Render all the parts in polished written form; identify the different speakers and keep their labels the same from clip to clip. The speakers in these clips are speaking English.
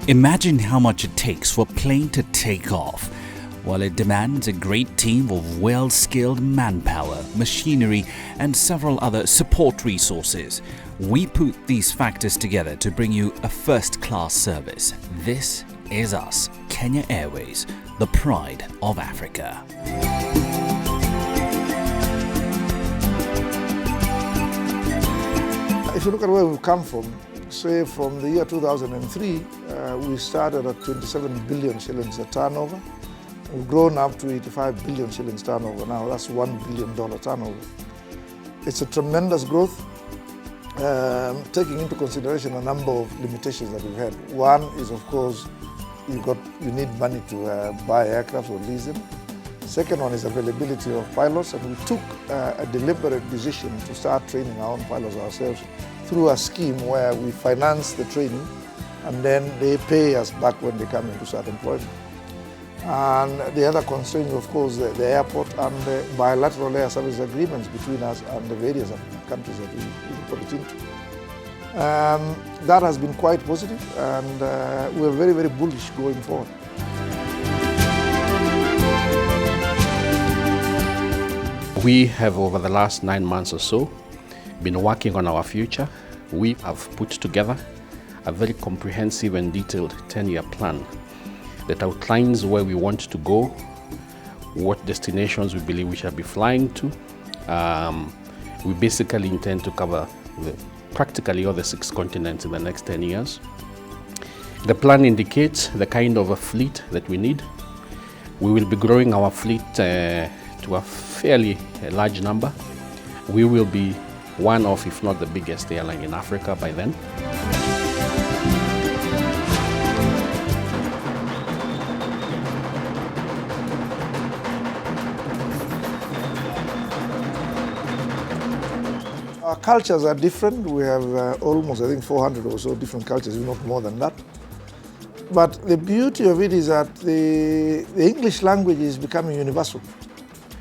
Speaker 1: Imagine how much it takes for a plane to take off. While it demands a great team of well-skilled manpower, machinery, and several other support resources, we put these factors together to bring you a first-class service. This is us, Kenya Airways, the pride of Africa.
Speaker 2: If you look at where we've come from, say from the year 2003, we started at 27 billion shillings a turnover. We've grown up to 85 billion shillings turnover now. That's $1 billion turnover. It's a tremendous growth, taking into consideration a number of limitations that we've had. One is, of course, you need money to buy aircraft or lease them. Second one is availability of pilots, and we took a deliberate decision to start training our own pilots ourselves through a scheme where we finance the training and then they pay us back when they come into start employment. And the other constraint, of course, the airport and the bilateral air service agreements between us and the various countries that we put it into. That has been quite positive, and we're very, very bullish going forward.
Speaker 3: We have, over the last 9 months or so, been working on our future. We have put together a very comprehensive and detailed 10-year plan that outlines where we want to go, what destinations we believe we shall be flying to. We basically intend to cover practically all the 6 continents in the next 10 years. The plan indicates the kind of a fleet that we need. We will be growing our fleet to a fairly large number. We will be one of, if not the biggest airline in Africa by then.
Speaker 2: Our cultures are different. We have almost, I think, 400 or so different cultures, if not more than that. But the beauty of it is that the English language is becoming universal.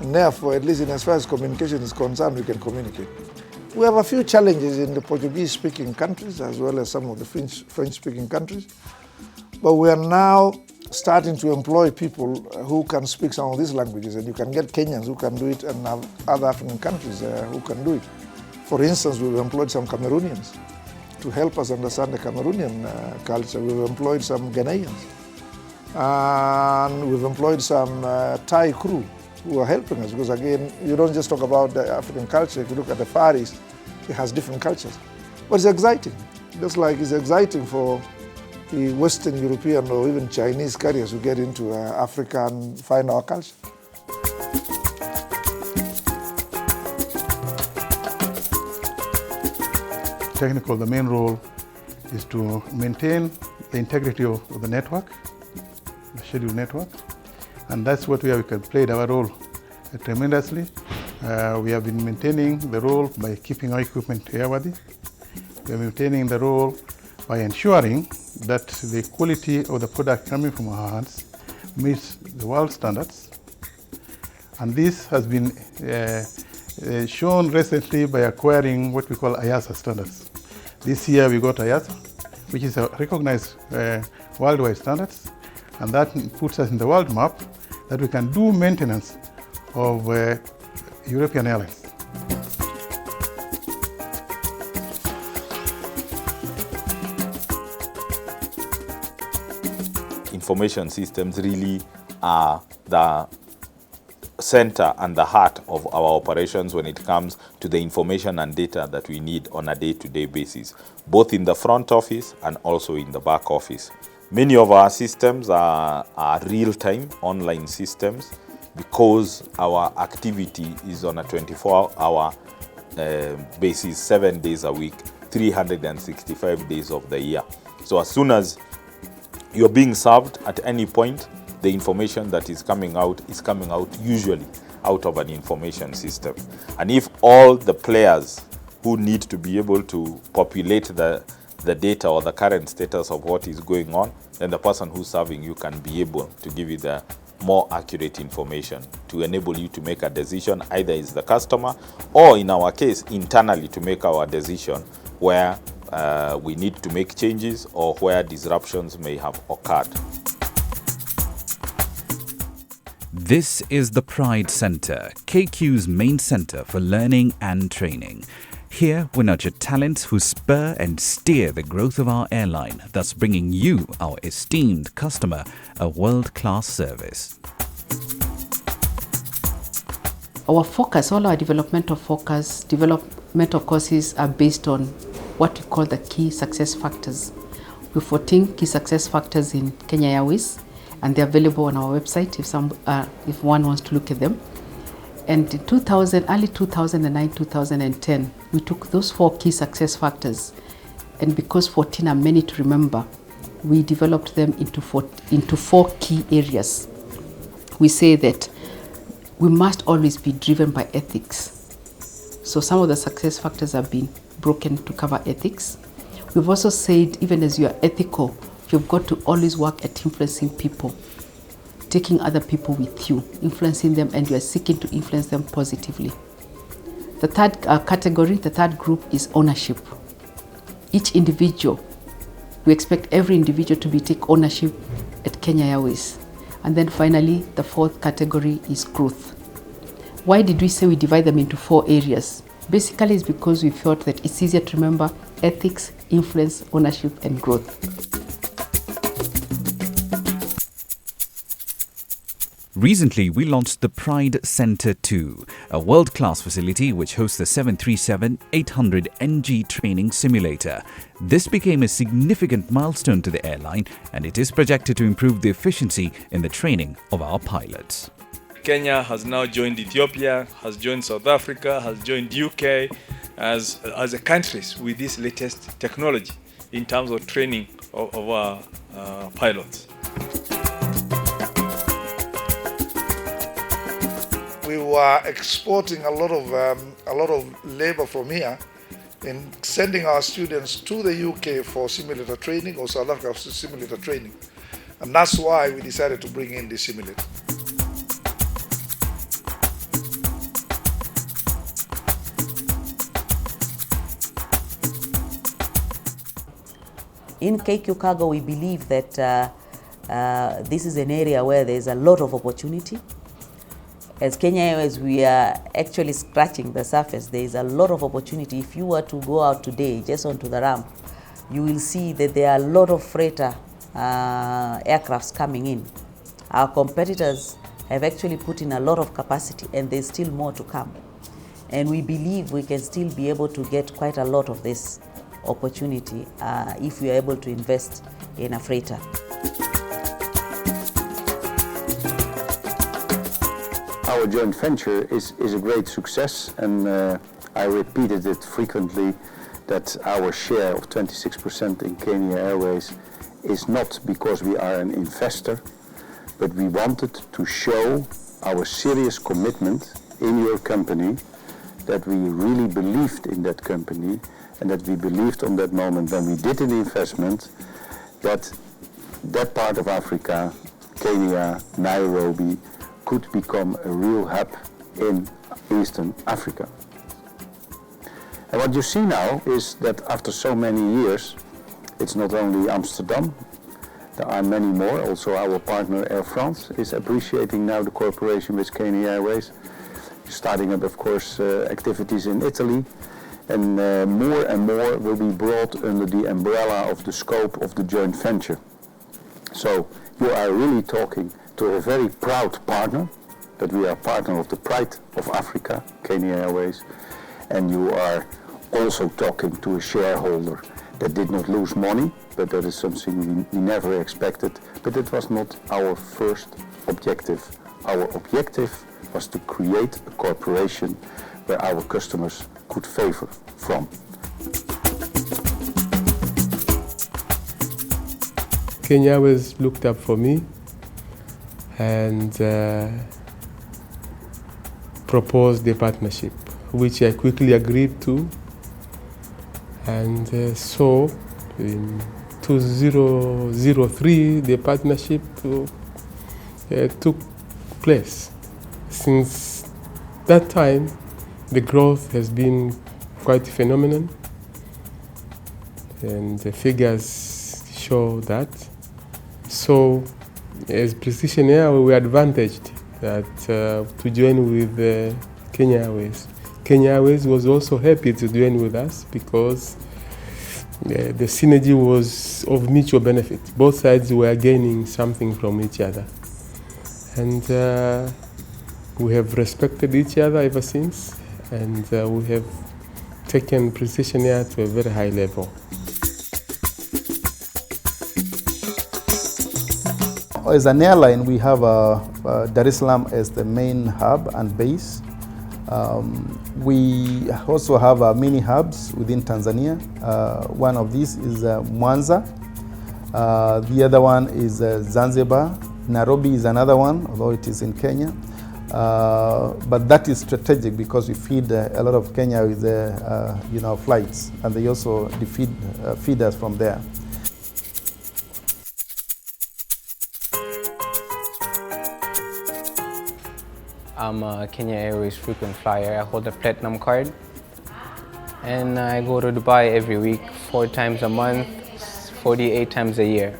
Speaker 2: And therefore, at least in as far as communication is concerned, we can communicate. We have a few challenges in the Portuguese-speaking countries as well as some of the French-speaking countries. But we are now starting to employ people who can speak some of these languages, and you can get Kenyans who can do it and have other African countries who can do it. For instance, we've employed some Cameroonians to help us understand the Cameroonian culture. We've employed some Ghanaians. And we've employed some Thai crew who are helping us, because again, you don't just talk about the African culture. If you look at the Far East, it has different cultures. But it's exciting, just like it's exciting for the Western European or even Chinese carriers who get into Africa and find our culture.
Speaker 4: Technical, the main role is to maintain the integrity of the network, the scheduled network. And that's what we have played our role tremendously. We have been maintaining the role by keeping our equipment airworthy. We are maintaining the role by ensuring that the quality of the product coming from our hands meets the world standards. And this has been shown recently by acquiring what we call IASA standards. This year we got IASA, which is a recognized worldwide standards, and that puts us in the world map that we can do maintenance of European airlines.
Speaker 5: Information systems really are the center and the heart of our operations when it comes to the information and data that we need on a day-to-day basis, both in the front office and also in the back office. Many of our systems are real-time online systems because our activity is on a 24-hour basis, 7 days a week, 365 days of the year. So as soon as you're being served at any point, the information that is coming out usually out of an information system. And if all the players who need to be able to populate the data or the current status of what is going on, then the person who's serving you can be able to give you the more accurate information to enable you to make a decision, either as the customer or in our case internally to make our decision where we need to make changes or where disruptions may have occurred.
Speaker 1: This is the Pride Center, KQ's main center for learning and training. Here we nurture talents who spur and steer the growth of our airline, thus bringing you, our esteemed customer, a world-class service.
Speaker 6: Our focus, all our developmental courses are based on what we call the key success factors. We have 14 key success factors in Kenya Airways, and they're available on our website if one wants to look at them. And in early 2009, 2010, we took those 4 key success factors, and because 14 are many to remember, we developed them into 4 key areas. We say that we must always be driven by ethics. So some of the success factors have been broken to cover ethics. We've also said, even as you are ethical, you've got to always work at influencing people, taking other people with you, influencing them, and you are seeking to influence them positively. The third category, the third group is ownership. Each individual, we expect every individual to take ownership at Kenya Airways. And then finally, the 4th category is growth. Why did we say we divide them into 4 areas? Basically, it's because we felt that it's easier to remember ethics, influence, ownership, and growth.
Speaker 1: Recently, we launched the Pride Center 2, a world-class facility which hosts the 737-800NG training simulator. This became a significant milestone to the airline, and it is projected to improve the efficiency in the training of our pilots.
Speaker 7: Kenya has now joined Ethiopia, has joined South Africa, has joined UK as a countries with this latest technology in terms of training of our pilots.
Speaker 2: We were exporting a lot of labor from here and sending our students to the UK for simulator training or South Africa for simulator training. And that's why we decided to bring in the simulator.
Speaker 8: In KQ Cargo, we believe that this is an area where there's a lot of opportunity. As Kenya Airways, we are actually scratching the surface. There is a lot of opportunity. If you were to go out today, just onto the ramp, you will see that there are a lot of freighter aircrafts coming in. Our competitors have actually put in a lot of capacity, and there's still more to come. And we believe we can still be able to get quite a lot of this opportunity if we are able to invest in a freighter.
Speaker 9: Our joint venture is a great success, and I repeated it frequently that our share of 26% in Kenya Airways is not because we are an investor, but we wanted to show our serious commitment in your company, that we really believed in that company, and that we believed on that moment when we did an investment that that part of Africa, Kenya, Nairobi, could become a real hub in Eastern Africa. And what you see now is that after so many years, it's not only Amsterdam, there are many more. Also our partner Air France is appreciating now the cooperation with Kenya Airways, starting up of course activities in Italy, and more will be brought under the umbrella of the scope of the joint venture. So you are really talking to a very proud partner, that we are partner of the Pride of Africa, Kenya Airways, and you are also talking to a shareholder that did not lose money, but that is something we never expected, but it was not our first objective. Our objective was to create a corporation where our customers could favor from.
Speaker 10: Kenya Airways looked up for me and proposed the partnership, which I quickly agreed to. And so in 2003, the partnership took place. Since that time, the growth has been quite phenomenal. and the figures show that. So, as Precision Air, we were advantaged that to join with Kenya Airways. Kenya Airways was also happy to join with us because the synergy was of mutual benefit. Both sides were gaining something from each other. And we have respected each other ever since, and we have taken Precision Air to a very high level.
Speaker 11: As an airline, we have Dar es Salaam as the main hub and base. We also have mini hubs within Tanzania. One of these is Mwanza. The other one is Zanzibar. Nairobi is another one, although it is in Kenya. But that is strategic because we feed a lot of Kenya with flights, and they also feed us from there.
Speaker 12: I'm a Kenya Airways frequent flyer. I hold a platinum card, and I go to Dubai every week, 4 times a month, 48 times a year.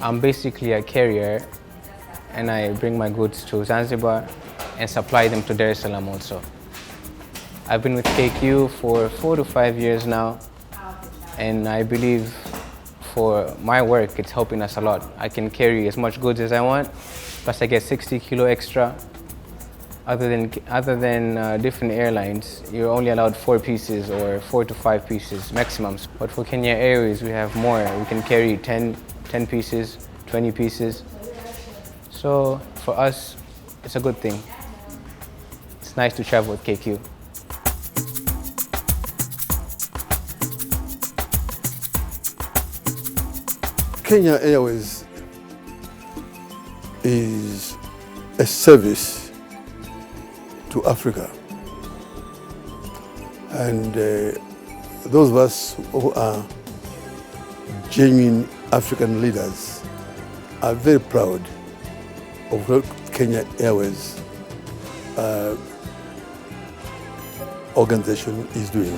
Speaker 12: I'm basically a carrier, and I bring my goods to Zanzibar and supply them to Dar es Salaam also. I've been with KQ for 4 to 5 years now, and I believe for my work it's helping us a lot. I can carry as much goods as I want, plus I get 60 kilo extra. Other than different airlines, you're only allowed 4 pieces or 4 to 5 pieces maximums. But for Kenya Airways, we have more. We can carry 10 pieces, 20 pieces. So for us, it's a good thing. It's nice to travel with KQ.
Speaker 13: Kenya Airways is a service to Africa, and those of us who are genuine African leaders are very proud of what Kenya Airways organization is doing.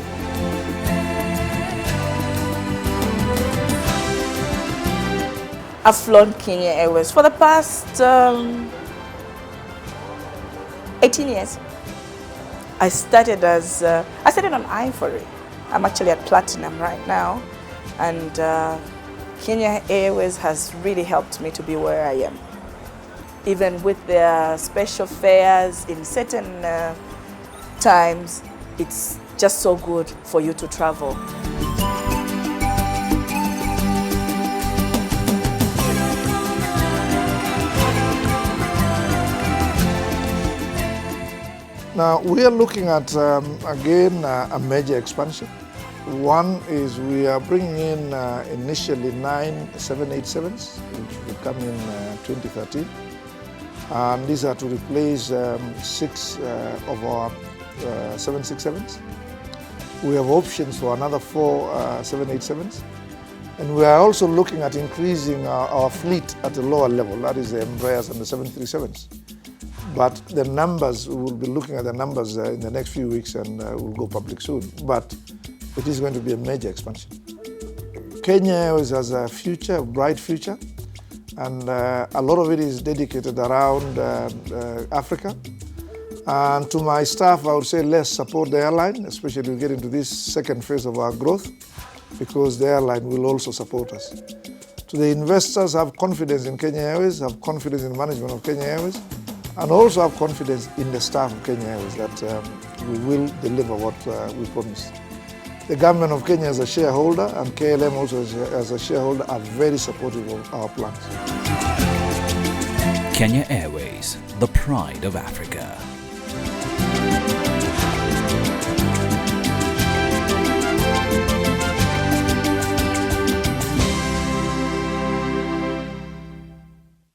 Speaker 14: I've flown Kenya Airways for the past 18 years. I started on Ivory. I'm actually at Platinum right now, and Kenya Airways has really helped me to be where I am. Even with their special fares in certain times, it's just so good for you to travel.
Speaker 2: Now, we are looking at, again, a major expansion. One is we are bringing in initially 9 787s, which will come in 2013. And these are to replace 6 of our 767s. We have options for another 4 787s. And we are also looking at increasing our fleet at a lower level, that is the Embraers and the 737s. But the numbers, we will be looking at the numbers in the next few weeks, and we'll go public soon. But it is going to be a major expansion. Kenya Airways has a future, a bright future, and a lot of it is dedicated around Africa. And to my staff, I would say let's support the airline, especially as we get into this second phase of our growth, because the airline will also support us. To the investors, have confidence in Kenya Airways, have confidence in the management of Kenya Airways, and also have confidence in the staff of Kenya Airways that we will deliver what we promised. The government of Kenya as a shareholder and KLM also as a shareholder are very supportive of our plans.
Speaker 1: Kenya Airways, the pride of Africa.